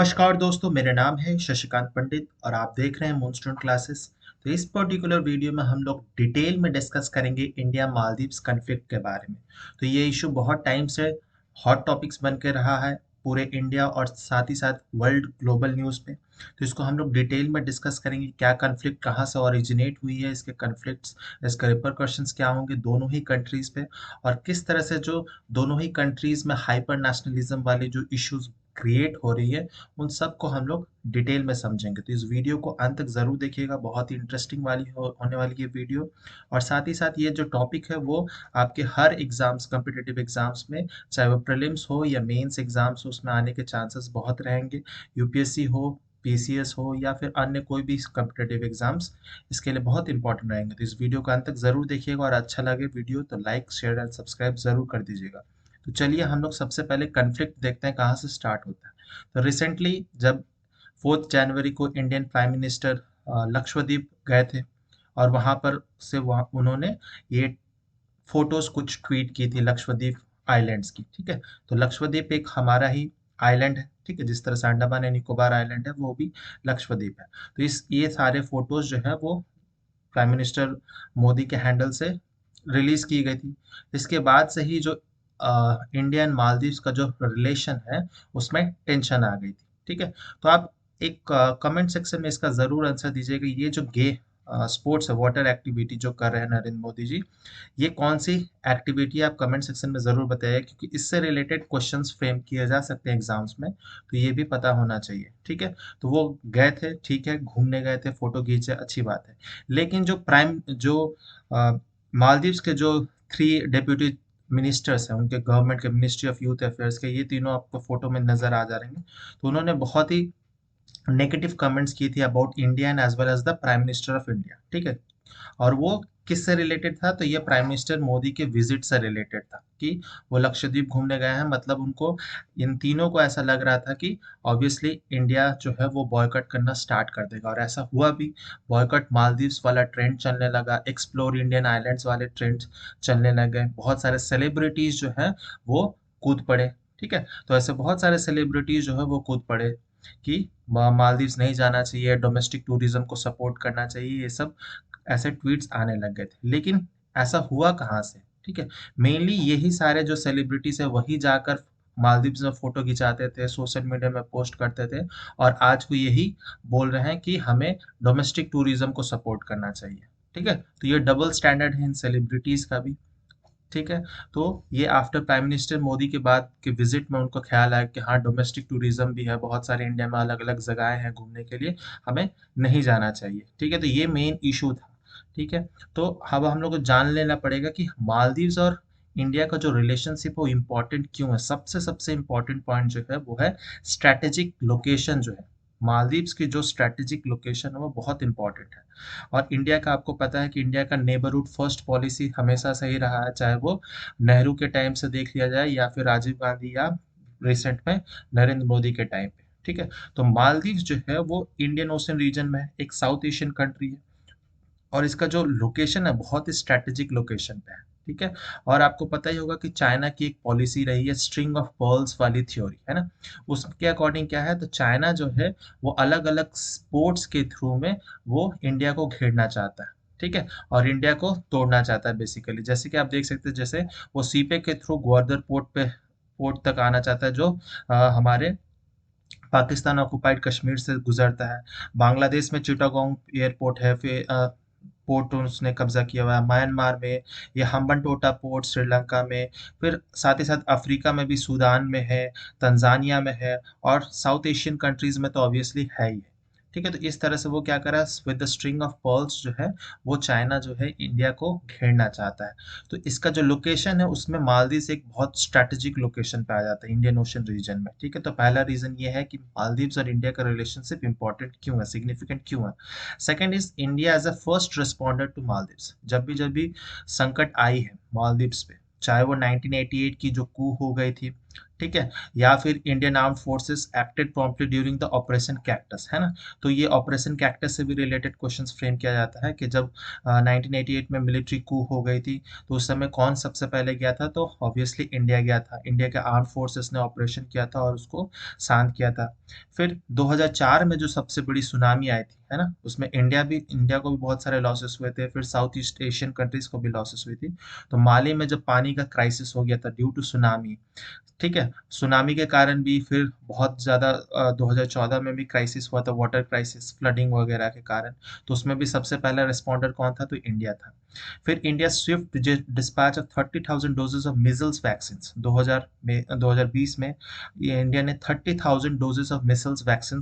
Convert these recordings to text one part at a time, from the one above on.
नमस्कार दोस्तों, मेरा नाम है शशिकांत पंडित और आप देख रहे हैं मूनस्टोन क्लासेस। तो इस पर्टिकुलर वीडियो में हम लोग डिटेल में डिस्कस करेंगे इंडिया मालदीव्स कन्फ्लिक्ट के बारे में। तो ये इशू बहुत टाइम से हॉट टॉपिक्स बन के रहा है पूरे इंडिया और साथ ही साथ वर्ल्ड ग्लोबल न्यूज़ में। तो इसको हम लोग डिटेल में डिस्कस करेंगे, क्या कन्फ्लिक्ट कहाँ से ओरिजिनेट हुई है, इसके कन्फ्लिक्ट्स, इसके रिपरकशंस क्या होंगे दोनों ही कंट्रीज़ पे, और किस तरह से जो दोनों ही कंट्रीज़ में हाइपर नेशनलिज्म वाली जो इश्यूज क्रिएट हो रही है, उन सबको हम लोग डिटेल में समझेंगे। तो इस वीडियो को अंत तक ज़रूर देखिएगा, बहुत ही इंटरेस्टिंग होने वाली ये वीडियो। और साथ ही साथ ये जो टॉपिक है वो आपके हर एग्जाम्स, कॉम्पिटिटिव एग्जाम्स में, चाहे वो प्रीलिम्स हो या मेंस एग्जाम्स हो, उसमें आने के चांसेस बहुत रहेंगे। यूपीएससी हो, पीसीएस हो या फिर अन्य कोई भी कॉम्पिटिटिव एग्जाम्स, इसके लिए बहुत इंपॉर्टेंट रहेंगे। तो इस वीडियो को अंत तक ज़रूर देखिएगा और अच्छा लगे वीडियो तो लाइक, शेयर एंड सब्सक्राइब ज़रूर कर दीजिएगा। तो चलिए हम लोग सबसे पहले कन्फ्लिक्ट देखते हैं कहाँ से स्टार्ट होता है। तो रिसेंटली जब 4 जनवरी को इंडियन प्राइम मिनिस्टर लक्षद्वीप गए थे और वहाँ पर से वहाँ उन्होंने ये फोटोज कुछ ट्वीट की थी लक्षद्वीप आइलैंड्स की। ठीक है, तो लक्षद्वीप एक हमारा ही आइलैंड है। ठीक है, जिस तरह से अंडमान एंड निकोबार आइलैंड है वो भी लक्षद्वीप है। तो इस ये सारे फोटोज जो है वो प्राइम मिनिस्टर मोदी के हैंडल से रिलीज की गई थी। इसके बाद से ही जो इंडिया एंड मालदीव्स का जो रिलेशन है उसमें टेंशन आ गई थी। ठीक है, तो आप एक कमेंट सेक्शन में इसका ज़रूर आंसर दीजिएगा, ये जो गे स्पोर्ट्स है, वाटर एक्टिविटी जो कर रहे हैं नरेंद्र मोदी जी, ये कौन सी एक्टिविटी है, आप कमेंट सेक्शन में ज़रूर बताइए, क्योंकि इससे रिलेटेड क्वेश्चंस फ्रेम किए जा सकते हैं एग्जाम्स में, तो ये भी पता होना चाहिए। ठीक है, तो वो गए थे, ठीक है, घूमने गए थे, फोटो खींचे, अच्छी बात है। लेकिन जो मालदीव्स के जो 3 डेप्यूटी मिनिस्टर्स हैं, उनके गवर्नमेंट के मिनिस्ट्री ऑफ यूथ अफेयर्स के, ये तीनों आपको फोटो में नजर आ जा रहे हैं। तो उन्होंने बहुत ही नेगेटिव कमेंट्स की थी about India and as well as the prime minister of India. ठीक है, और वो किससे रिलेटेड था, तो ये प्राइम मिनिस्टर मोदी के विजिट से रिलेटेड था कि वो लक्षद्वीप घूमने गए हैं। मतलब उनको, इन तीनों को ऐसा लग रहा था कि ऑब्वियसली इंडिया जो है वो बॉयकॉट करना स्टार्ट कर देगा, और ऐसा हुआ भी। बॉयकॉट मालदीव्स वाला ट्रेंड चलने लगा, एक्सप्लोर इंडियन आइलैंड्स वाले ट्रेंड चलने लगे, बहुत सारे सेलिब्रिटीज जो है वो कूद पड़े। ठीक है, तो ऐसे बहुत सारे सेलिब्रिटीज जो है वो कूद पड़े कि मालदीव्स नहीं जाना चाहिए, डोमेस्टिक टूरिज्म को सपोर्ट करना चाहिए, ये सब ऐसे ट्वीट्स आने लग गए थे। लेकिन ऐसा हुआ कहाँ से? ठीक है, मेनली यही सारे जो सेलिब्रिटीज है वही जाकर मालदीव्स में फोटो खिंचाते थे, सोशल मीडिया में पोस्ट करते थे, और आज वो यही बोल रहे हैं कि हमें डोमेस्टिक टूरिज्म को सपोर्ट करना चाहिए। ठीक है, तो ये डबल स्टैंडर्ड है इन सेलिब्रिटीज का भी। ठीक है, तो ये आफ्टर प्राइम मिनिस्टर मोदी के बाद के विजिट में उनको ख्याल आया कि हाँ, डोमेस्टिक टूरिज्म भी है, बहुत सारे इंडिया में अलग अलग जगहें हैं घूमने के लिए, हमें नहीं जाना चाहिए। ठीक है, तो ये मेन इशू था। ठीक है, तो अब हम लोग को जान लेना पड़ेगा कि मालदीव्स और इंडिया का जो रिलेशनशिप है वो इम्पोर्टेंट क्यों है। सबसे सबसे इम्पोर्टेंट पॉइंट जो है वो है स्ट्रैटेजिक लोकेशन जो है। मालदीव्स की जो स्ट्रैटेजिक लोकेशन है वो बहुत इंपॉर्टेंट है। और इंडिया का आपको पता है कि इंडिया का नेबरहुड फर्स्ट पॉलिसी हमेशा सही रहा है, चाहे वो नेहरू के टाइम से देख लिया जाए या फिर राजीव गांधी या रिसेंट में नरेंद्र मोदी के टाइम पे। ठीक है, तो मालदीव्स जो है वो इंडियन ओशन रीजन में है, एक साउथ एशियन कंट्री है, और इसका जो लोकेशन है बहुत ही स्ट्रैटेजिक लोकेशन पे है। ठीक है, और आपको पता ही होगा कि चाइना की एक पॉलिसी रही है स्ट्रिंग ऑफ पर्ल्स वाली थ्योरी, है ना। उसके अकॉर्डिंग क्या है, तो चाइना जो है वो अलग अलग स्पोर्ट्स के थ्रू में वो इंडिया को घेरना चाहता है। ठीक है, और इंडिया को तोड़ना चाहता है बेसिकली। जैसे कि आप देख सकते हैं, जैसे वो सीपे के थ्रू ग्वादर पोर्ट तक आना चाहता है, जो हमारे पाकिस्तान ऑक्युपाइड कश्मीर से गुजरता है। बांग्लादेश में चिटागोंग एयरपोर्ट है, फिर पोर्ट उसने कब्जा किया हुआ है। म्यांमार में ये हम्बनटोटा पोर्ट, श्रीलंका में, फिर साथ ही साथ अफ्रीका में भी सूडान में है, तंजानिया में है, और साउथ एशियन कंट्रीज में तो ऑब्वियसली है ही है। ठीक है, तो इस तरह से वो क्या करा, with the string of pearls जो है वो चाइना जो है इंडिया को घेरना चाहता है। तो इसका जो लोकेशन है उसमें मालदीव एक बहुत स्ट्रैटेजिक लोकेशन पे आ जाता है इंडियन ओशन रीजन में। ठीक है, तो पहला रीजन ये है कि मालदीव्स और इंडिया का रिलेशनशिप इंपॉर्टेंट क्यों है, सिग्निफिकेंट क्यों है। Second is India as a first responder to Maldives. जब भी संकट आई है मालदीव्स पे, चाहे वो 1988 की जो कू हो गई थी, ठीक है, या फिर Indian armed forces acted promptly during the operation cactus, है ना। तो ये ऑपरेशन कैक्टस से भी रिलेटेड क्वेश्चंस फ्रेम किया जाता है कि जब 1988 में मिलिट्री कू हो गई थी, तो उस समय कौन सबसे पहले गया था, तो ऑब्वियसली इंडिया गया था। इंडिया के आर्म फोर्सेस ने ऑपरेशन किया था और उसको शांत किया था। फिर 2004 में जो सबसे बड़ी सुनामी आई थी, है ना, उसमें इंडिया को भी बहुत सारे लॉसेस हुए थे, फिर साउथ ईस्ट एशियन कंट्रीज को भी लॉसेस हुई थी। तो माली में जब पानी का क्राइसिस हो गया था ड्यू टू सुनामी, ठीक है, सुनामी के कारण भी फिर बहुत ज़्यादा 2014 में भी क्राइसिस हुआ था, वाटर क्राइसिस, फ्लडिंग वगैरह के कारण। तो उसमें भी सबसे पहला रिस्पॉन्डर कौन था, तो इंडिया था। फिर India Swift dispatch of 30,000 doses of measles vaccine 2020 में ये इंडिया ने 30,000 doses of micelles vaccine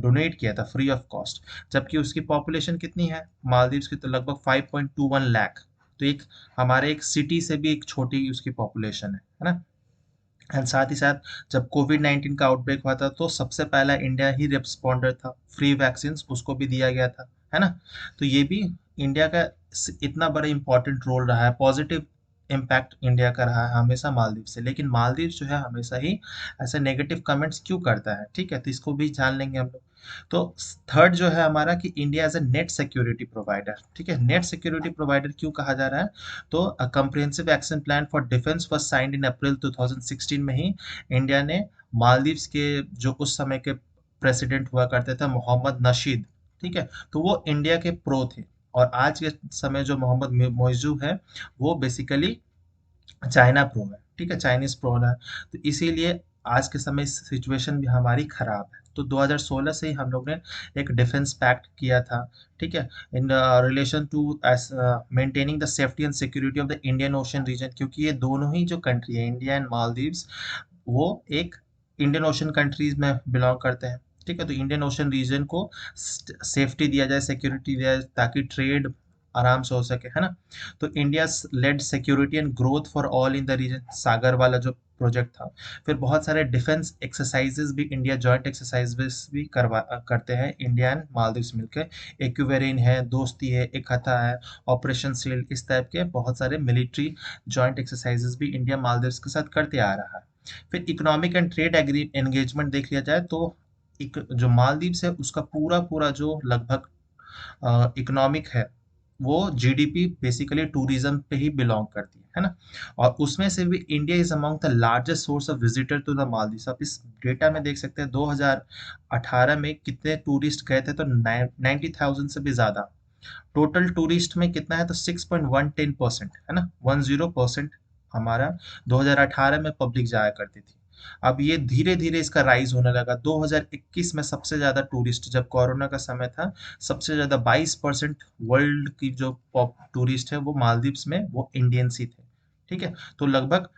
donate किया था फ्री ऑफ कॉस्ट। जबकि उसकी पॉपुलेशन कितनी है मालदीव्स की, तो लगभग 5.21 लाख। तो एक हमारे एक सिटी से भी एक छोटी उसकी पॉपुलेशन है ना। एंड साथ ही साथ जब कोविड-19 का आउटब्रेक हुआ था, तो सबसे पहला इंडिया ही रिस्पॉन्डर था, फ्री वैक्सीन उसको भी दिया गया था, है ना। तो ये भी इंडिया का इतना बड़ा इंपॉर्टेंट रोल रहा है, पॉजिटिव इम्पैक्ट इंडिया का रहा है हमेशा मालदीव से। लेकिन मालदीव जो है हमेशा ही ऐसे नेगेटिव कमेंट्स क्यों करता है, ठीक है, तो इसको भी जान लेंगे हम लोग। तो थर्ड जो है हमारा कि India as a net security provider, ठीक है, नेट सिक्योरिटी प्रोवाइडर क्यों कहा जा रहा है, तो comprehensive action plan for defence was signed in April 2016 में ही इंडिया ने मालदीव्स के जो उस समय के प्रेसिडेंट हुआ करते थे मोहम्मद नशीद, ठीक है, तो वो इंडिया के प्रो थे। और आज के समय जो मोहम्मद मोइजू है, वो बेसिकली चाइना प्रो है, ठीक है, चाइनीज प्रो है। तो इसीलिए आज के समय सिचुएशन भी हमारी खराब है। तो 2016 से ही हम लोग ने एक डिफेंस पैक्ट किया था, ठीक है, in relation to maintaining the safety and security of the Indian Ocean region, क्योंकि ये दोनों ही जो कंट्री है इंडिया एंड मालदीव्स, वो एक इंडियन ओशन कंट्रीज में बिलोंग करते हैं, ठीक है। तो इंडियन ओशन रीजन को सेफ्टी दिया जाए, सिक्योरिटी दिया जाए, ताकि ट्रेड आराम से हो सके, है ना। तो India led security and growth for all in the region, Sagar वाला जो प्रोजेक्ट था। फिर बहुत सारे डिफेंस एक्सरसाइजेस भी इंडिया जॉइंट एक्सरसाइजेस भी करते हैं इंडिया एंड मालदीव्स मिलकर। एक्वेरिन है, दोस्ती है, एकता है, ऑपरेशन सील्ड, इस टाइप के बहुत सारे मिलिट्री जॉइंट एक्सरसाइजेस भी इंडिया मालदीव्स के साथ करते आ रहा है। फिर इकोनॉमिक एंड ट्रेड एंगेजमेंट देख लिया जाए, तो जो मालदीव्स है उसका पूरा पूरा जो लगभग इकोनॉमिक है, वो जीडीपी बेसिकली टूरिज्म पे ही बिलोंग करती है ना। और उसमें से भी India is among the largest source of visitor to the Maldives. आप इस डेटा में देख सकते हैं 2018 में कितने टूरिस्ट गए थे, तो 90,000 से भी ज्यादा। टोटल टूरिस्ट में कितना है, तो 6.110% है ना, 10% हमारा 2018 में पब्लिक जाया करती थी। अब ये धीरे धीरे इसका राइज होने लगा। 2021 में सबसे ज्यादा टूरिस्ट, जब कोरोना का समय था, सबसे ज्यादा 22% वर्ल्ड की जो टूरिस्ट है वो मालदीव्स में वो इंडियंस ही थे, ठीक है। तो लगभग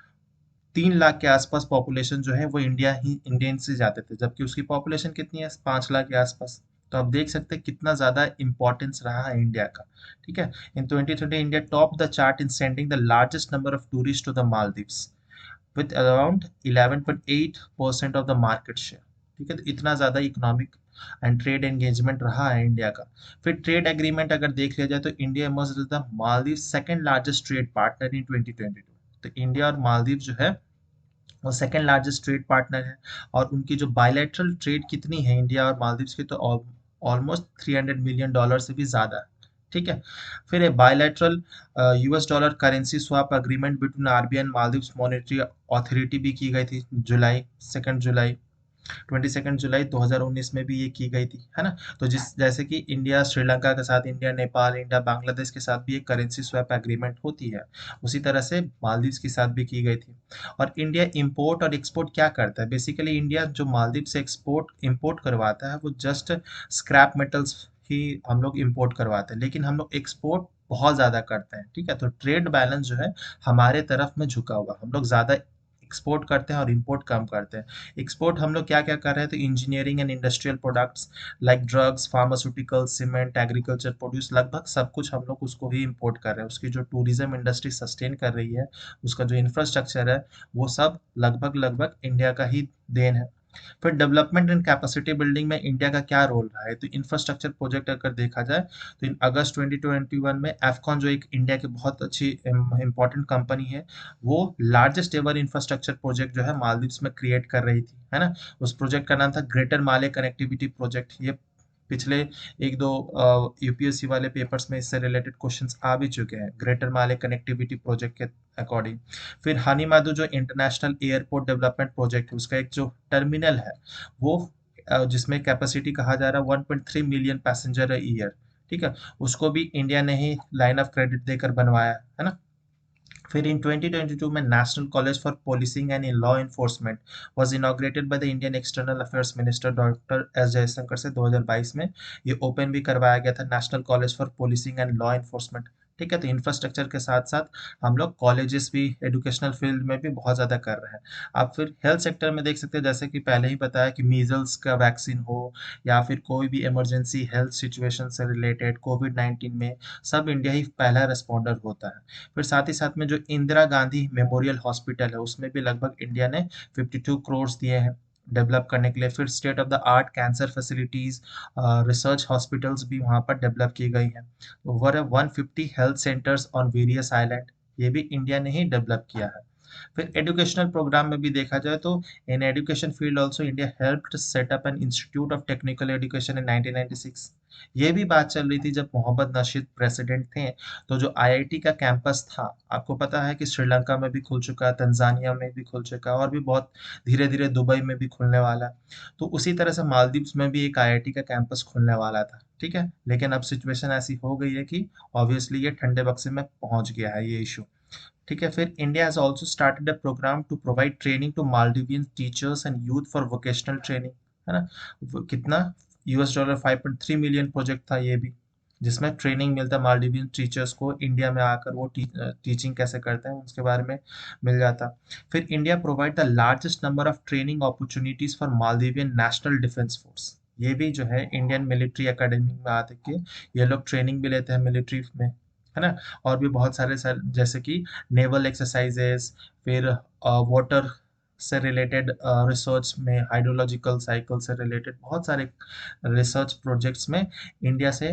3 लाख के आसपास पॉपुलेशन जो है वो इंडियन से जाते थे, जबकि उसकी पॉपुलेशन कितनी है, 5 लाख के आसपास। तो आप देख सकते हैं कितना ज्यादा इंपॉर्टेंस रहा है इंडिया का, ठीक है। In 2020 India top the chart in sending the largest number of tourist to the Maldives with around 11.8% of the market share, ठीक है। तो इतना ज्यादा इकोनॉमिक एंड ट्रेड एंगेजमेंट रहा है इंडिया का। फिर ट्रेड एग्रीमेंट अगर देख लिया जाए, तो India emerged as the Maldives second largest trade partner in 2022। तो इंडिया और मालदीव जो है वो सेकेंड लार्जेस्ट ट्रेड पार्टनर है। और उनकी जो बायलैटरल ट्रेड कितनी है इंडिया और मालदीव्स की, तो ऑलमोस्ट $300 मिलियन से भी ज़्यादा है, ठीक है। फिर bilateral US dollar currency swap agreement between RBI and Maldives monetary authority भी की गई थी, जुलाई 22 जुलाई 2019 में भी ये की गई थी, है ना। तो जैसे कि इंडिया श्रीलंका के साथ, इंडिया नेपाल, इंडिया बांग्लादेश के साथ भी एक करेंसी स्वैप एग्रीमेंट होती है, उसी तरह से मालदीव के साथ भी की गई थी। और इंडिया इंपोर्ट और एक्सपोर्ट क्या करता है, बेसिकली इंडिया जो मालदीव से एक्सपोर्ट इंपोर्ट करवाता है वो जस्ट स्क्रैप मेटल्स ही हम लोग इंपोर्ट करवाते हैं, लेकिन हम लोग एक्सपोर्ट बहुत ज़्यादा करते हैं, ठीक है। तो ट्रेड बैलेंस जो है हमारे तरफ में झुका हुआ, हम लोग ज़्यादा एक्सपोर्ट करते हैं और इंपोर्ट कम करते हैं। एक्सपोर्ट हम लोग क्या क्या कर रहे हैं, तो engineering and industrial products like drugs, pharmaceutical, cement, agriculture produce, लगभग सब कुछ हम लोग उसको ही इंपोर्ट कर रहे हैं। उसकी जो टूरिज्म इंडस्ट्री सस्टेन कर रही है, उसका जो इंफ्रास्ट्रक्चर है, वो सब लगभग लगभग इंडिया का ही देन है। फिर डेवलपमेंट एंड कैपेसिटी बिल्डिंग में इंडिया का क्या रोल रहा है, तो इंफ्रास्ट्रक्चर प्रोजेक्ट अगर देखा जाए तो इन अगस्त 2021 में एफकॉन, जो एक इंडिया की बहुत अच्छी इंपॉर्टेंट कंपनी है, वो लार्जेस्ट एवर इंफ्रास्ट्रक्चर प्रोजेक्ट जो है मालदीव्स में क्रिएट कर रही थी, है ना। उस प्रोजेक्ट का नाम था ग्रेटर माले कनेक्टिविटी प्रोजेक्ट। ये पिछले एक दो यूपीएससी वाले पेपर्स में इससे रिलेटेड क्वेश्चंस आ भी चुके हैं, ग्रेटर माले कनेक्टिविटी प्रोजेक्ट के अकॉर्डिंग। फिर हानीमादू जो इंटरनेशनल एयरपोर्ट डेवलपमेंट प्रोजेक्ट है, उसका एक जो टर्मिनल है वो जिसमें कैपेसिटी कहा जा रहा है 1.3 मिलियन पैसेंजर ईयर, ठीक है, उसको भी इंडिया ने ही लाइन ऑफ क्रेडिट देकर बनवाया है ना। फिर इन 2022 में national college for policing and in law enforcement was inaugurated by the Indian external affairs minister doctor S Jaishankar से 2022 में ये ओपन भी करवाया गया था, national college for policing and law enforcement. ठीक है, तो इंफ्रास्ट्रक्चर के साथ साथ हम लोग कॉलेजेस भी एजुकेशनल फील्ड में भी बहुत ज़्यादा कर रहे हैं। आप फिर हेल्थ सेक्टर में देख सकते हैं, जैसे कि पहले ही बताया कि मीजल्स का वैक्सीन हो या फिर कोई भी इमरजेंसी हेल्थ सिचुएशन से रिलेटेड कोविड-19 में, सब इंडिया ही पहला रिस्पॉन्डर होता है। फिर साथ ही साथ में जो इंदिरा गांधी मेमोरियल हॉस्पिटल है, उसमें भी लगभग इंडिया ने 52 करोड़ दिए हैं डेवलप करने के लिए। फिर state of the art cancer facilities, research hospitals भी वहाँ पर डेवलप की गई हैं। Over 150 health centres on various island, ये भी इंडिया ने ही डेवलप किया है। फिर एजुकेशनल प्रोग्राम में भी देखा जाए तो in education field also India helped set up an institute of technical education in 1996। ये भी बात चल रही थी जब मोहम्मद नशीद प्रेसिडेंट थे, तो जो आईआईटी का कैंपस था, आपको पता है कि श्रीलंका में भी खुल चुका है, तंजानिया में भी खुल चुका है, और भी बहुत धीरे धीरे दुबई में भी खुलने वाला है। तो उसी तरह से मालदीव्स में भी एक आईआईटी का कैंपस खुलने वाला था, ठीक है, लेकिन अब सिचुएशन ऐसी हो गई है कि ऑब्वियसली ये ठंडे बक्से में पहुंच गया है ये इशू। ठीक है, फिर India has also started a programme to provide training to Maldivian teachers and youth for vocational training, है ना। कितना, $5.3 मिलियन प्रोजेक्ट था ये भी, जिसमें ट्रेनिंग मिलता है मालदीवियन टीचर्स को, इंडिया में आकर वो टीचिंग कैसे करते हैं उसके बारे में मिल जाता। फिर India provide the largest number of training opportunities for Maldivian national defence force. ये भी जो है इंडियन मिलिट्री एकेडमी में आते के ये लोग ट्रेनिंग भी लेते हैं मिलिट्री में, है ना। और भी बहुत सारे सर, जैसे कि नेवल एक्सरसाइजेस, फिर वाटर से रिलेटेड रिसर्च में, हाइड्रोलॉजिकल साइकिल से रिलेटेड बहुत सारे रिसर्च प्रोजेक्ट्स में इंडिया से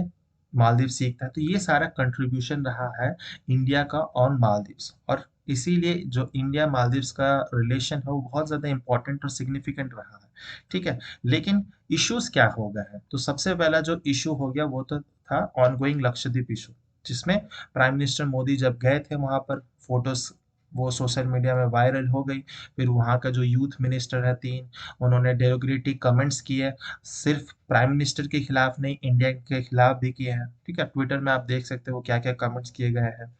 मालदीव सीखता है। तो ये सारा कंट्रीब्यूशन रहा है इंडिया का ऑन मालदीव्स, और इसीलिए जो इंडिया मालदीव्स का रिलेशन है वो बहुत ज़्यादा इंपॉर्टेंट और सिग्निफिकेंट रहा है। ठीक है, लेकिन इश्यूज क्या हो गए हैं, तो सबसे पहला जो इशू हो गया वो तो था ऑनगोइंग लक्षद्वीप इशू, जिसमें प्राइम मिनिस्टर मोदी जब गए थे वहां पर, फोटोज वो सोशल मीडिया में वायरल हो गई। फिर वहाँ का जो यूथ मिनिस्टर है तीन, उन्होंने डेरोगेटरी कमेंट्स किए, सिर्फ प्राइम मिनिस्टर के खिलाफ नहीं, इंडिया के खिलाफ भी किए हैं। ठीक है, ट्विटर में आप देख सकते हो क्या क्या कमेंट्स किए गए हैं।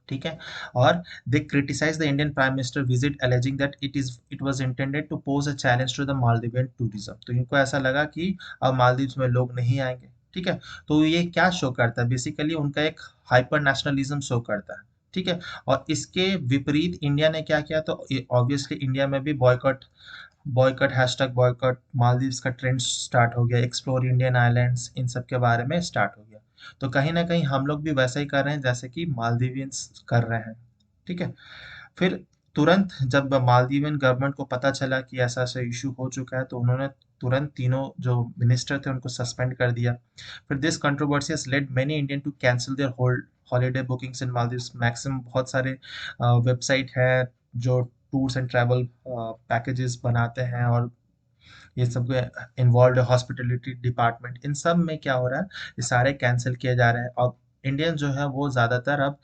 ठीक है, और they criticise the Indian prime minister visit alleging that it was intended to pose a challenge to the Maldivian tourism. तो इनको ऐसा लगा कि अब मालदीव्स में लोग नहीं आएंगे। ठीक है, तो ये क्या शो करता है, बेसिकली उनका एक हाइपर नेशनलिज्म शो करता है। ठीक है, और इसके विपरीत इंडिया ने क्या किया, तो ऑब्वियसली इंडिया में भी boycott boycott hashtag boycott Maldives का ट्रेंड स्टार्ट हो गया, एक्सप्लोर इंडियन आइलैंड्स, इन सब के बारे में स्टार्ट हो गया। तो कहीं ना कहीं हम लोग भी वैसा ही कर रहे हैं जैसे कि मालदीवियंस कर रहे हैं। ठीक है, फिर तुरंत जब मालदीवियन गवर्नमेंट को पता चला कि ऐसा ऐसा इशू हो चुका है, तो उन्होंने तुरंत तीनों जो मिनिस्टर थे उनको सस्पेंड कर दिया। फिर this controversy has lead many Indian to cancel there hold holiday bookings in Maldives. Maximum बहुत सारे वेबसाइट है जो टूर्स एंड ट्रैवल पैकेजेस बनाते हैं, और ये सब इन्वॉल्व हॉस्पिटलिटी डिपार्टमेंट, इन सब में क्या हो रहा है, ये सारे कैंसिल किए जा रहे हैं। और इंडियन जो है वो ज़्यादातर अब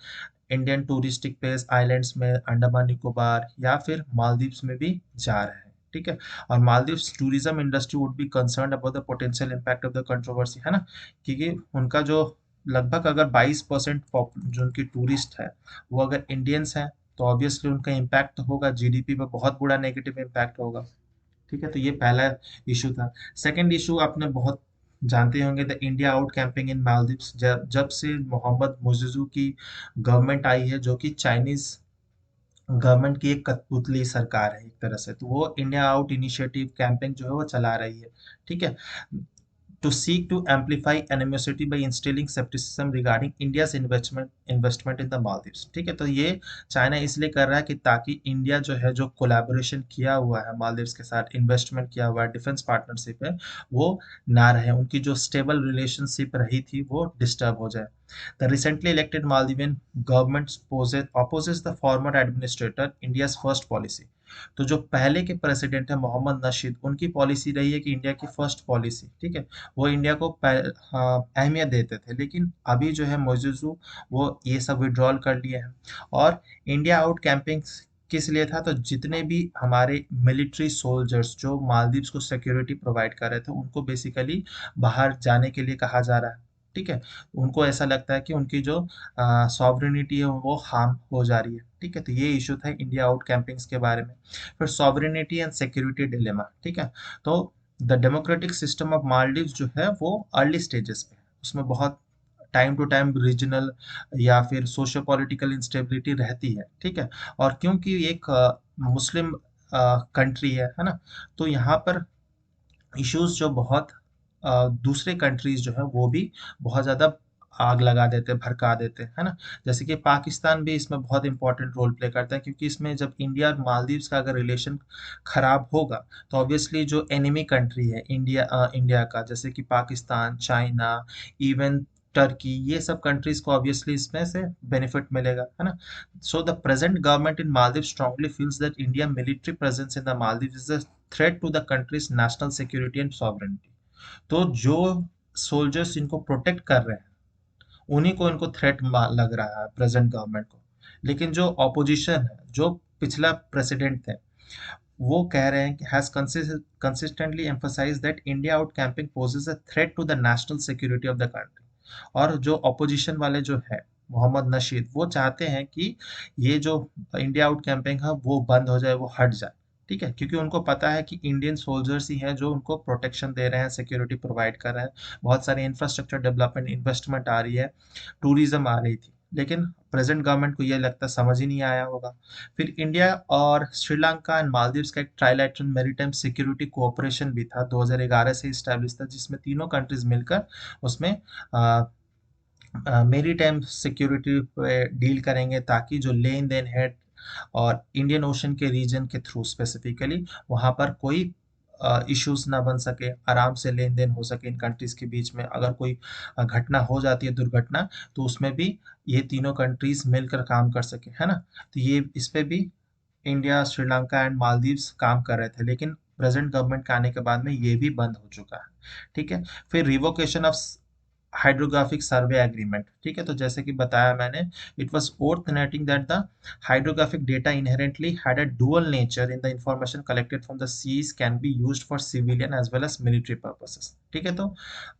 इंडियन टूरिस्टिक प्लेस आइलैंड्स में, अंडमान निकोबार या फिर मालदीव्स में भी जा रहे हैं। ठीक है, और Maldives tourism industry would be concern about the potential impact of the controversy, है ना, क्योंकि उनका जो लगभग अगर 22% जो उनकी टूरिस्ट है वो अगर इंडियंस हैं, तो ऑब्वियसली उनका इम्पैक्ट तो होगा, जीडीपी पे बहुत बुरा नेगेटिव इम्पैक्ट होगा। ठीक है, तो ये पहला इशू था। सेकंड इशू आपने बहुत जानते होंगे, द इंडिया आउट कैंपिंग इन मालदीव्स। जब जब से मोहम्मद मुजिजू की गवर्नमेंट आई है, जो कि चाइनीज गवर्नमेंट की एक कठपुतली सरकार है एक तरह से, तो वो इंडिया आउट इनिशिएटिव कैंपेन जो है वो चला रही है। ठीक है, to seek to amplify animosity by instilling skepticism regarding India's investment in the Maldives। ठीक है, तो ये चाइना इसलिए कर रहा है कि ताकि इंडिया जो है, जो कोलैबोरेशन किया हुआ है मालदीव्स के साथ, इन्वेस्टमेंट किया हुआ है, डिफेंस पार्टनरशिप है, वो ना रहे, उनकी जो स्टेबल रिलेशनशिप रही थी वो डिस्टर्ब हो जाए। The recently elected Maldivian government opposes the former administrator India's first policy। तो जो पहले के प्रेसिडेंट है मोहम्मद नशीद, उनकी पॉलिसी रही है कि इंडिया की फर्स्ट पॉलिसी, ठीक है, वो इंडिया को हाँ, अहमियत देते थे, लेकिन अभी जो है मोइजुजू वो ये सब विड्रॉल कर लिए हैं। और इंडिया आउट कैंपिंग किस लिए था, तो जितने भी हमारे मिलिट्री सोल्जर्स जो मालदीव्स को सिक्योरिटी प्रोवाइड कर रहे थे, उनको बेसिकली बाहर जाने के लिए कहा जा रहा है। ठीक है, उनको ऐसा लगता है कि उनकी जो सॉवरेनिटी है वो हार्म हो जा रही है। ठीक है, तो ये इशू था इंडिया आउट कैंपिंग्स के बारे में। फिर सॉवरेनिटी एंड सिक्योरिटी डिलेमा। ठीक है, तो the democratic system of Maldives जो है वो अर्ली स्टेजेस पे है, उसमें बहुत टाइम टू टाइम रीजनल या फिर सोशो पॉलिटिकल इंस्टेबिलिटी रहती है। ठीक है, और क्योंकि एक मुस्लिम कंट्री है ना, तो यहाँ पर इश्यूज जो बहुत दूसरे कंट्रीज जो है वो भी बहुत ज़्यादा आग लगा देते हैं, भड़का देते हैं, है ना। जैसे कि पाकिस्तान भी इसमें बहुत इंपॉर्टेंट रोल प्ले करता है, क्योंकि इसमें जब इंडिया और मालदीव्स का अगर रिलेशन खराब होगा, तो ऑब्वियसली जो एनिमी कंट्री है इंडिया का, जैसे कि पाकिस्तान, चाइना, इवन टर्की, ये सब कंट्रीज को ऑब्वियसली इसमें से बेनिफिट मिलेगा, है ना। So the present government in Maldives strongly feels that India military presence in the Maldives is a threat to the country's national security and sovereignty. तो जो सोल्जर्स इनको प्रोटेक्ट कर रहे हैं, उन्हीं को इनको थ्रेट लग रहा है प्रेजेंट गवर्नमेंट को। लेकिन जो ऑपोजिशन है, जो पिछला प्रेसिडेंट थे, वो कह रहे हैं कि has consistently emphasise that India out camping poses a threat to the national security of the country. और जो ऑपोजिशन वाले जो है मोहम्मद नशीद, वो चाहते हैं कि ये जो इंडिया आउट कैंपिंग है वो बंद हो जाए, वो हट जाए। ठीक है, क्योंकि उनको पता है कि इंडियन सोल्जर्स ही हैं जो उनको प्रोटेक्शन दे रहे हैं, सिक्योरिटी प्रोवाइड कर रहे हैं, बहुत सारे इंफ्रास्ट्रक्चर डेवलपमेंट, इन्वेस्टमेंट आ रही है, टूरिज्म आ रही थी। लेकिन प्रेजेंट गवर्नमेंट को ये लगता समझ ही नहीं आया होगा। फिर इंडिया और श्रीलंका एंड मालदीव्स का एक ट्राइलैटरल मैरीटाइम सिक्योरिटी कोऑपरेशन भी था, 2011 से इस्टेब्लिश था, जिसमें तीनों कंट्रीज मिलकर उसमें मेरी टाइम सिक्योरिटी पे डील करेंगे, ताकि जो लेन देन है और इंडियन ओशन के रीजन के थ्रू स्पेसिफिकली वहाँ पर कोई इश्यूज ना बन सके, आराम से लेन देन हो सके इन कंट्रीज के बीच में। अगर कोई घटना हो जाती है, दुर्घटना, तो उसमें भी ये तीनों कंट्रीज मिलकर काम कर सके, है ना। तो ये इस पे भी इंडिया, श्रीलंका एंड मालदीव्स काम कर रहे थे, लेकिन प्रेजेंट गवर्नमेंट के आने के बाद में ये भी बंद हो चुका है। ठीक है, फिर revocation of hydrographic survey agreement. ठीक है, तो जैसे कि बताया मैंने, it was originating that the hydrographic data inherently had a dual nature in the information collected from the seas can be used for civilian as well as military purposes. ठीक है, तो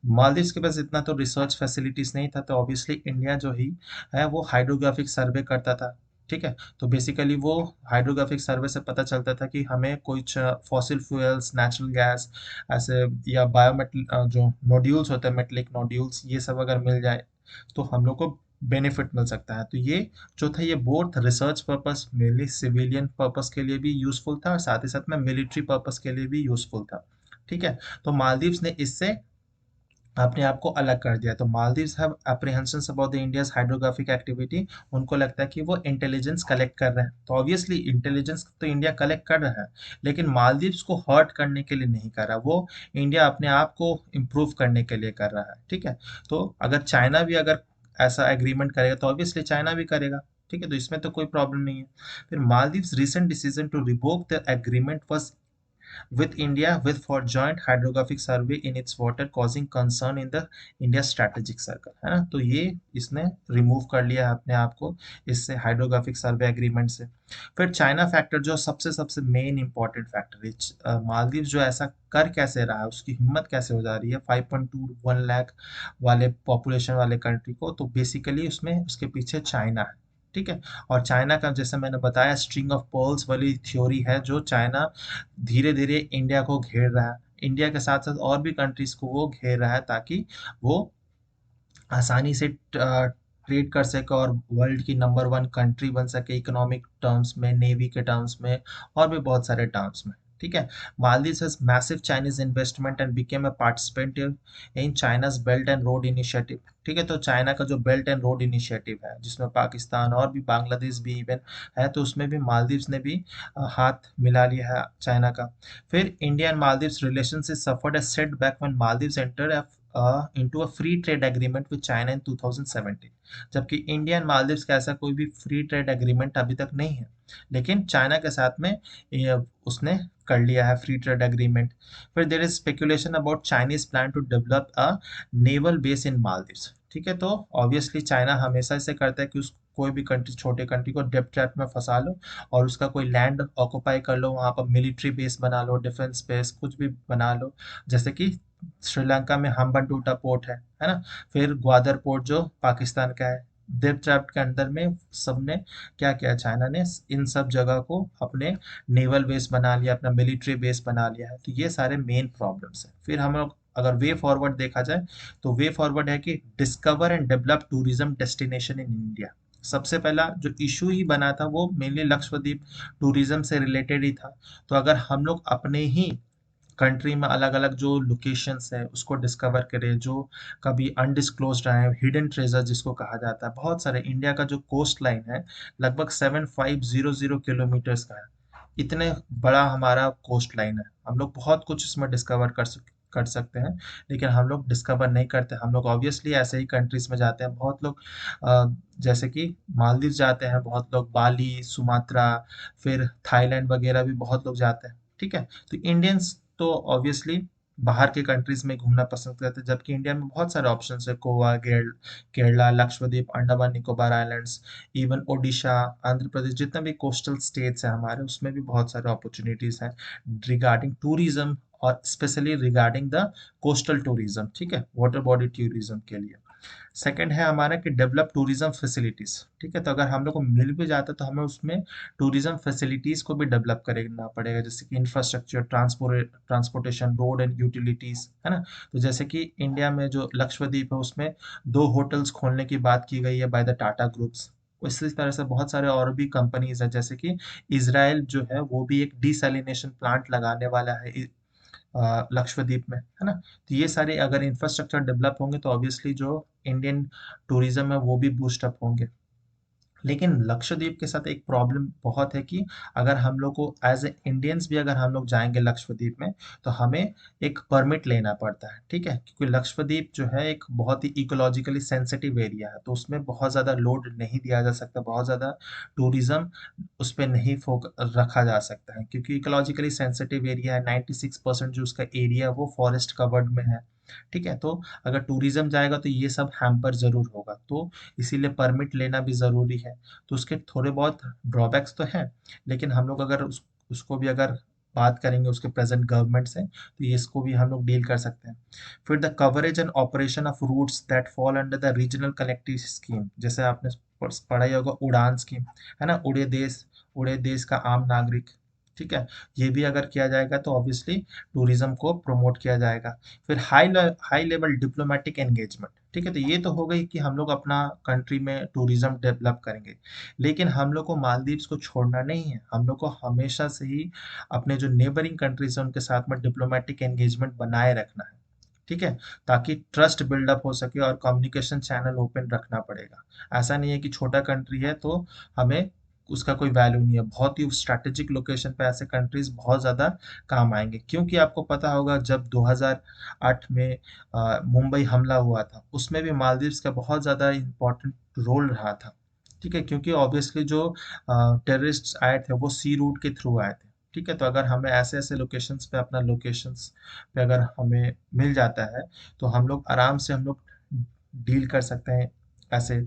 मालदीव्स के पास इतना तो रिसर्च फैसिलिटीज नहीं था, तो obviously India जो ही है वो हाइड्रोग्राफिक सर्वे करता था। ठीक है, तो बेसिकली वो हाइड्रोग्राफिक सर्वे से पता चलता था कि हमें कुछ फॉसिल फ्यूल्स, नेचुरल गैस, ऐसे या बायोमेटल जो नोड्यूल्स होते हैं, मेटलिक नोड्यूल्स, ये सब अगर मिल जाए तो हम लोग को बेनिफिट मिल सकता है। तो ये जो था, ये both research purpose, mainly civilian purpose के लिए भी यूजफुल था, और साथ ही साथ में मिलिट्री पर्पस के लिए भी यूजफुल था। ठीक है, तो मालदीव्स ने इससे अपने आप को अलग कर दिया। तो Maldives have apprehensions about the India's hydrographic activity. उनको लगता है कि वो इंटेलिजेंस कलेक्ट कर रहे हैं, तो ऑब्वियसली इंटेलिजेंस तो इंडिया कलेक्ट कर रहा है, लेकिन मालदीव्स को हर्ट करने के लिए नहीं कर रहा, वो इंडिया अपने आप को इम्प्रूव करने के लिए कर रहा है। ठीक है, तो अगर चाइना भी अगर ऐसा एग्रीमेंट करेगा, तो ऑब्वियसली चाइना भी करेगा। ठीक है, तो इसमें तो कोई प्रॉब्लम नहीं है। फिर Maldives recent decision to revoke the agreement was with India with for joint hydrographic survey in its water causing concern in the India strategic circle, है ना। तो ये इसने रिमूव कर लिया है अपने आप को इससे, हाइड्रोग्राफिक सर्वे एग्रीमेंट से। फिर चाइना फैक्टर जो सबसे सबसे मेन इंपॉर्टेंट फैक्टर है, मालदीव जो ऐसा कर कैसे रहा है, उसकी हिम्मत कैसे हो जा रही है 5.21 लाख वाले पॉपुलेशन वाले कंट्री को, तो बेसिकली उसमें उसके पीछे चाइना है। ठीक है, और चाइना का जैसे मैंने बताया स्ट्रिंग ऑफ पर्ल्स वाली थ्योरी है, जो चाइना धीरे धीरे इंडिया को घेर रहा है, इंडिया के साथ साथ और भी कंट्रीज को वो घेर रहा है, ताकि वो आसानी से ट्रेड कर सके और वर्ल्ड की नंबर 1 कंट्री बन सके, इकोनॉमिक टर्म्स में, नेवी के टर्म्स में, और भी बहुत सारे टर्म्स में। ठीक है। Maldives has massive Chinese investment and became a participant in China's Belt and Road Initiative। ठीक है, तो चाइना का जो बेल्ट एंड रोड इनिशिएटिव है जिसमें पाकिस्तान और भी बांग्लादेश भी इवन है, तो उसमें भी मालदीव्स ने भी हाथ मिला लिया है चाइना का। फिर India and Maldives relations is suffered a setback when Maldives enter into a free trade agreement with China in 2017। जबकि इंडिया एंड मालदीव्स का ऐसा कोई भी फ्री ट्रेड एग्रीमेंट अभी तक नहीं है, लेकिन चाइना के साथ में उसने कर लिया है फ्री ट्रेड एग्रीमेंट। फिर there is speculation about Chinese plan to develop a naval base in Maldives. ठीक है, तो ऑब्वियसली चाइना हमेशा ऐसे करता है कि उस कोई भी कंट्री, छोटे कंट्री को डेप्ट ट्रैप में फंसा लो और उसका कोई लैंड ऑक्यूपाई कर लो, वहां पर मिलिट्री बेस बना लो, डिफेंस बेस कुछ भी बना लो। जैसे कि श्रीलंका में हम्बनटोटा पोर्ट है ना, फिर ग्वादर पोर्ट जो पाकिस्तान का है। डेप्ट ट्रैप के अंदर में सबने क्या किया, चाइना ने इन सब जगह को अपने नेवल बेस बना लिया, अपना मिलिट्री बेस बना लिया है। तो ये सारे मेन प्रॉब्लम्स हैं। फिर हम लोग अगर वे फॉरवर्ड देखा जाए, तो वे फॉरवर्ड है कि discover and develop tourism destination in India. सबसे पहला जो इशू ही बना था वो मेनली लक्षद्वीप टूरिज्म से रिलेटेड ही था। तो अगर हम लोग अपने ही कंट्री में अलग अलग जो लोकेशंस है उसको डिस्कवर करें, जो कभी अनडिस्क्लोज्ड है, हिडन ट्रेजर जिसको कहा जाता है। बहुत सारे इंडिया का जो कोस्ट लाइन है लगभग 7500 किलोमीटर्स का है। इतने बड़ा हमारा कोस्ट लाइन है, हम लोग बहुत कुछ इसमें डिस्कवर कर सकते हैं, लेकिन हम लोग डिस्कवर नहीं करते। हम लोग ऑब्वियसली ऐसे ही कंट्रीज में जाते हैं, बहुत लोग जैसे कि मालदीव जाते हैं, बहुत लोग बाली, सुमात्रा, फिर थाईलैंड वगैरह भी बहुत लोग जाते हैं। ठीक है, तो इंडियंस तो ऑब्वियसली बाहर के कंट्रीज में घूमना पसंद करते हैं, जबकि इंडिया में बहुत सारे ऑप्शन है, गोवा, केरला, लक्षद्वीप, अंडमान निकोबार आइलैंड्स, इवन ओडिशा, आंध्र प्रदेश, जितने भी कोस्टल स्टेट्स हैं हमारे, उसमें भी बहुत सारे अपॉर्चुनिटीज हैं रिगार्डिंग टूरिज्म, और specially regarding the coastal tourism. ठीक है, वाटर बॉडी टूरिज्म के लिए। सेकंड है हमारा कि डेवलप टूरिज्म फैसिलिटीज। ठीक है, तो अगर हम लोग को मिल भी जाता है तो हमें उसमें टूरिज्म फैसिलिटीज को भी डेवलप करना पड़ेगा, जैसे कि infrastructure, transportation, road and utilities, है ना। तो जैसे कि इंडिया में जो लक्षद्वीप है उसमें 2 होटल्स खोलने की बात की गई है बाय द टाटा ग्रुप्स। इसी तरह से बहुत सारे और भी कंपनीज है, जैसे कि इसराइल जो है वो भी एक डिसैलिनेशन प्लांट लगाने वाला है लक्षद्वीप में, है ना। तो ये सारे अगर इंफ्रास्ट्रक्चर डेवलप होंगे तो ऑब्वियसली जो इंडियन टूरिज्म है वो भी बूस्ट अप होंगे। लेकिन लक्षद्वीप के साथ एक प्रॉब्लम बहुत है कि अगर हम लोग को एज ए इंडियंस भी अगर हम लोग जाएंगे लक्षद्वीप में, तो हमें एक परमिट लेना पड़ता है। ठीक है, क्योंकि लक्षद्वीप जो है एक बहुत ही इकोलॉजिकली सेंसिटिव एरिया है, तो उसमें बहुत ज़्यादा लोड नहीं दिया जा सकता, बहुत ज़्यादा टूरिज्म उस पर नहीं फोक रखा जा सकता है, क्योंकि इकोलॉजिकली सेंसिटिव एरिया है। 96% जो उसका एरिया है वो फॉरेस्ट कवर्ड में है। ठीक है, तो अगर टूरिज्म जाएगा तो ये सब हैम्पर जरूर होगा, तो इसीलिए परमिट लेना भी ज़रूरी है। तो उसके थोड़े बहुत ड्रॉबैक्स तो हैं, लेकिन हम लोग अगर उसको भी अगर बात करेंगे उसके प्रेजेंट गवर्नमेंट से, तो ये इसको भी हम लोग डील कर सकते हैं। फिर the coverage and operation of routes that fall under the regional connective scheme, जैसे आपने पढ़ा ही होगा उड़ान स्कीम, है ना, उड़े देश का आम नागरिक। ठीक है, ये भी अगर किया जाएगा तो ऑब्वियसली टूरिज्म को प्रमोट किया जाएगा। फिर हाई लेवल डिप्लोमेटिक एंगेजमेंट। ठीक है, तो ये तो हो गई कि हम लोग अपना कंट्री में टूरिज्म डेवलप करेंगे, लेकिन हम लोग को मालदीव्स को छोड़ना नहीं है। हम लोग को हमेशा से ही अपने जो नेबरिंग कंट्रीज हैं उनके साथ में डिप्लोमेटिक एंगेजमेंट बनाए रखना है। ठीक है, ताकि ट्रस्ट बिल्डअप हो सके और कम्युनिकेशन चैनल ओपन रखना पड़ेगा। ऐसा नहीं है कि छोटा कंट्री है तो हमें उसका कोई वैल्यू नहीं है। बहुत ही स्ट्रैटेजिक लोकेशन पे ऐसे कंट्रीज बहुत ज़्यादा काम आएंगे, क्योंकि आपको पता होगा जब 2008 में मुंबई हमला हुआ था, उसमें भी मालदीव्स का बहुत ज़्यादा इम्पोर्टेंट रोल रहा था। ठीक है, क्योंकि ऑब्वियसली जो टेररिस्ट आए थे वो सी रूट के थ्रू आए थे। ठीक है, तो अगर हमें ऐसे ऐसे लोकेशंस पे अपना लोकेशंस पे अगर हमें मिल जाता है, तो हम लोग आराम से हम लोग डील कर सकते हैं ऐसे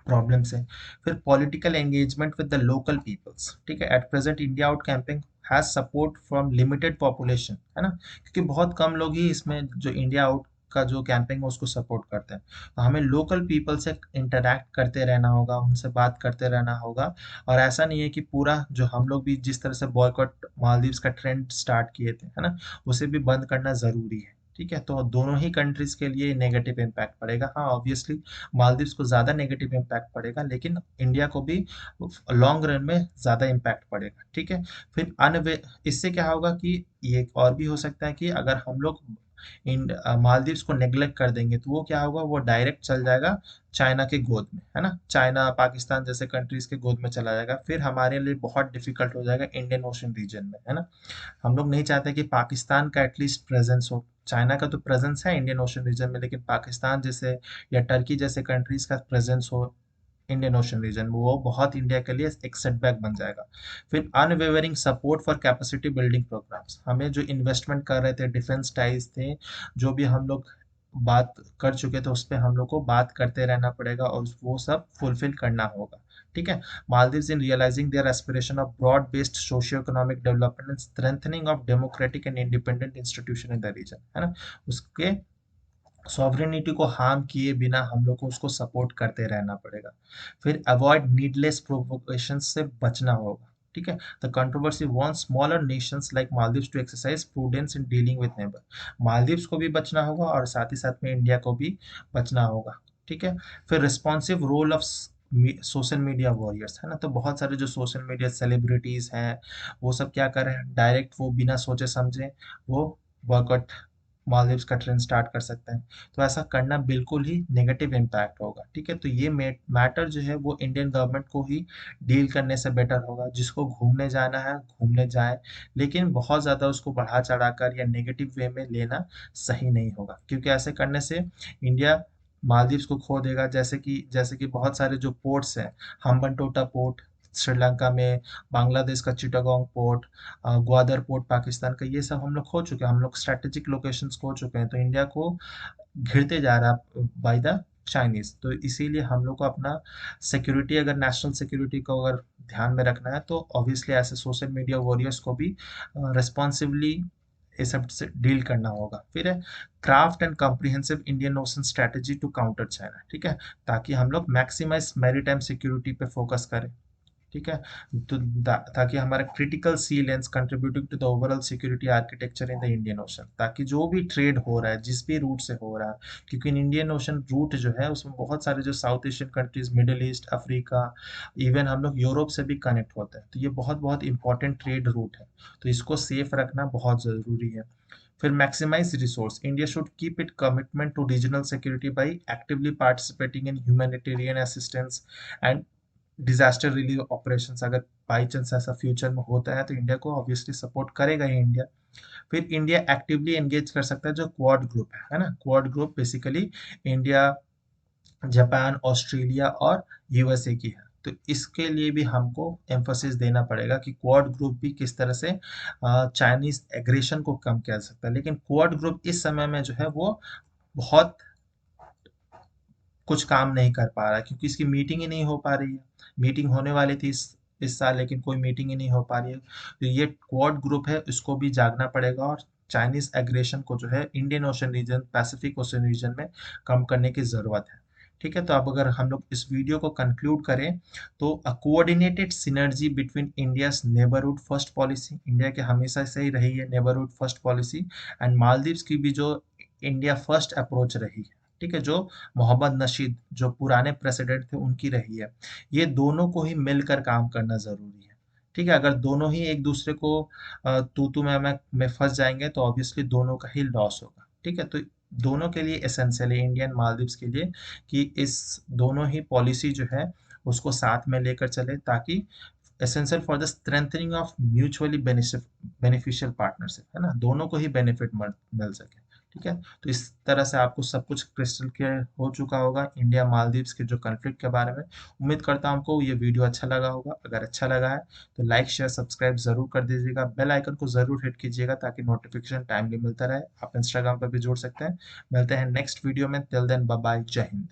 प्रॉब्लम से। फिर political engagement with the local peoples. ठीक है, at present India out camping has support from limited population, है ना, क्योंकि बहुत कम लोग ही इसमें जो इंडिया आउट का जो कैंपिंग है उसको सपोर्ट करते हैं। तो हमें लोकल पीपल से इंटरेक्ट करते रहना होगा, उनसे बात करते रहना होगा। और ऐसा नहीं है कि पूरा जो हम लोग भी जिस तरह से बॉयकॉट मालदीव्स का ट्रेंड स्टार्ट किए थे, है ना, उसे भी बंद करना ज़रूरी है। ठीक है, तो दोनों ही कंट्रीज के लिए नेगेटिव इम्पैक्ट पड़ेगा। हाँ, ऑब्वियसली मालदीव्स को ज़्यादा नेगेटिव इम्पैक्ट पड़ेगा, लेकिन इंडिया को भी लॉन्ग रन में ज़्यादा इम्पैक्ट पड़ेगा। ठीक है, फिर अनवे इससे क्या होगा कि ये और भी हो सकता है कि अगर हम लोग मालदीव्स को नेग्लेक्ट कर देंगे तो वो क्या होगा, वो डायरेक्ट चल जाएगा चाइना के गोद में, है ना, चाइना पाकिस्तान जैसे कंट्रीज के गोद में चला जाएगा, फिर हमारे लिए बहुत डिफिकल्ट हो जाएगा इंडियन ओशन रीजन में, है ना। हम लोग नहीं चाहते कि पाकिस्तान का एटलीस्ट प्रेजेंस हो। चाइना का तो प्रेजेंस है इंडियन ओशन रीजन में, लेकिन पाकिस्तान जैसे या टर्की जैसे कंट्रीज का प्रेजेंस हो इंडियन ओशन रीजन में, वो बहुत इंडिया के लिए एक सेटबैक बन जाएगा। फिर unwavering support for capacity building programmes, हमें जो इन्वेस्टमेंट कर रहे थे, डिफेंस टाइज थे, जो भी हम लोग बात कर चुके थे उस पर हम लोग को बात करते रहना पड़ेगा और वो सब फुलफिल करना होगा। ठीक है, Maldives in realizing their aspiration of broad-based socio-economic development and strengthening of democratic and independent institution in the region, है ना, उसके सॉवरेनिटी को हार्म किए बिना हम लोग को उसको सपोर्ट करते रहना पड़ेगा। फिर अवॉइड नीडलेस प्रोवोकेशन से बचना होगा। ठीक है, the controversy wants smaller nations like Maldives to exercise prudence in dealing with neighbour. Maldives को भी बचना होगा और साथ ही साथ में इंडिया को भी बचना होगा। ठीक है, फिर responsive role of social media warriors, है ना, तो बहुत सारे जो सोशल मीडिया सेलिब्रिटीज हैं वो सब क्या कर रहे हैं, डायरेक्ट वो बिना सोचे समझे वो बॉयकॉट मालदीव्स का ट्रेंड स्टार्ट कर सकते हैं। तो ऐसा करना बिल्कुल ही नेगेटिव इम्पैक्ट होगा। ठीक है, तो ये मैटर जो है वो इंडियन गवर्नमेंट को ही डील करने से बेटर होगा। जिसको घूमने जाना है घूमने जाए, लेकिन बहुत ज़्यादा उसको बढ़ा चढ़ाकर या नेगेटिव वे में लेना सही नहीं होगा, क्योंकि ऐसे करने से इंडिया मालदीव्स को खो देगा। जैसे कि बहुत सारे जो पोर्ट्स हैं, हम्बनटोटा पोर्ट श्रीलंका में, बांग्लादेश का चिटागोंग पोर्ट, ग्वादर पोर्ट पाकिस्तान का, ये सब हम लोग खो चुके हैं, हम लोग स्ट्रैटेजिक लोकेशंस खो चुके हैं। तो इंडिया को घिरते जा रहा है बाय द चाइनीज। तो इसीलिए हम लोग को अपना सिक्योरिटी, अगर नेशनल सिक्योरिटी को अगर ध्यान में रखना है, तो ऑब्वियसली ऐसे सोशल मीडिया वॉरियर्स को भी रिस्पॉन्सिवली ये सब से डील करना होगा। फिर है craft and comprehensive Indian Ocean strategy to counter China. ठीक है, ताकि हम लोग मैक्सिमाइज मैरीटाइम सिक्योरिटी पे फोकस करें। ठीक है, तो ताकि हमारा critical sea lanes contributing to the overall security architecture in the Indian Ocean, ताकि जो भी ट्रेड हो रहा है जिस भी रूट से हो रहा है, क्योंकि इंडियन ओशन रूट जो है उसमें बहुत सारे जो south Asian countries, middle east, Africa, even हम लोग यूरोप से भी कनेक्ट होते हैं, तो ये बहुत बहुत इंपॉर्टेंट ट्रेड रूट है। तो इसको सेफ रखना बहुत ज़रूरी है। फिर maximise resource, India should keep it commitment to regional security by actively participating in humanitarian assistance and disaster relief operations. अगर बाई चांस ऐसा फ्यूचर में होता है तो इंडिया को ऑब्वियसली सपोर्ट करेगा ही इंडिया। फिर इंडिया एक्टिवली एंगेज कर सकता है जो क्वाड ग्रुप है ना, quad group basically India, Japan, Australia और यूएसए की है। तो इसके लिए भी हमको एम्फोसिस देना पड़ेगा कि क्वाड ग्रुप भी किस तरह से चाइनीज एग्रेशन को कम किया जा सकता है। लेकिन क्वाड ग्रुप इस समय में जो है वो बहुत कुछ काम नहीं कर पा रहा है, क्योंकि इसकी मीटिंग ही नहीं हो पा रही है। मीटिंग होने वाली थी इस साल, लेकिन कोई मीटिंग ही नहीं हो पा रही है। तो ये क्वाड ग्रुप है, इसको भी जागना पड़ेगा और चाइनीज एग्रेशन को जो है Indian Ocean region, Pacific Ocean region में कम करने की ज़रूरत है। ठीक है, तो अब अगर हम लोग इस वीडियो को कंक्लूड करें तो अ coordinated synergy between India's neighbourhood first policy, India के हमेशा से ही रही है neighbourhood first policy, and Maldives की भी जो इंडिया फर्स्ट अप्रोच रही है। ठीक है, जो मोहम्मद नशीद जो पुराने प्रेसिडेंट थे उनकी रही है, ये दोनों को ही मिलकर काम करना ज़रूरी है। ठीक है, अगर दोनों ही एक दूसरे को तू मैं फंस जाएंगे तो ऑब्वियसली दोनों का ही लॉस होगा। ठीक है, तो दोनों के लिए एसेंशियल है, इंडियन मालदीव्स के लिए, कि इस दोनों ही पॉलिसी जो है उसको साथ में लेकर चले, ताकि essential for the strengthening of mutually beneficial partnership, है ना, दोनों को ही बेनिफिट मिल सके। ठीक है, तो इस तरह से आपको सब कुछ क्रिस्टल क्लियर हो चुका होगा इंडिया मालदीव्स के जो कन्फ्लिक्ट के बारे में। उम्मीद करता हूँ आपको ये वीडियो अच्छा लगा होगा। अगर अच्छा लगा है तो लाइक शेयर सब्सक्राइब जरूर कर दीजिएगा, बेल आइकन को जरूर हिट कीजिएगा ताकि नोटिफिकेशन टाइमली मिलता रहे। आप इंस्टाग्राम पर भी जुड़ सकते हैं। मिलते हैं नेक्स्ट वीडियो में, टिल देन बाय बाय, जय हिंद।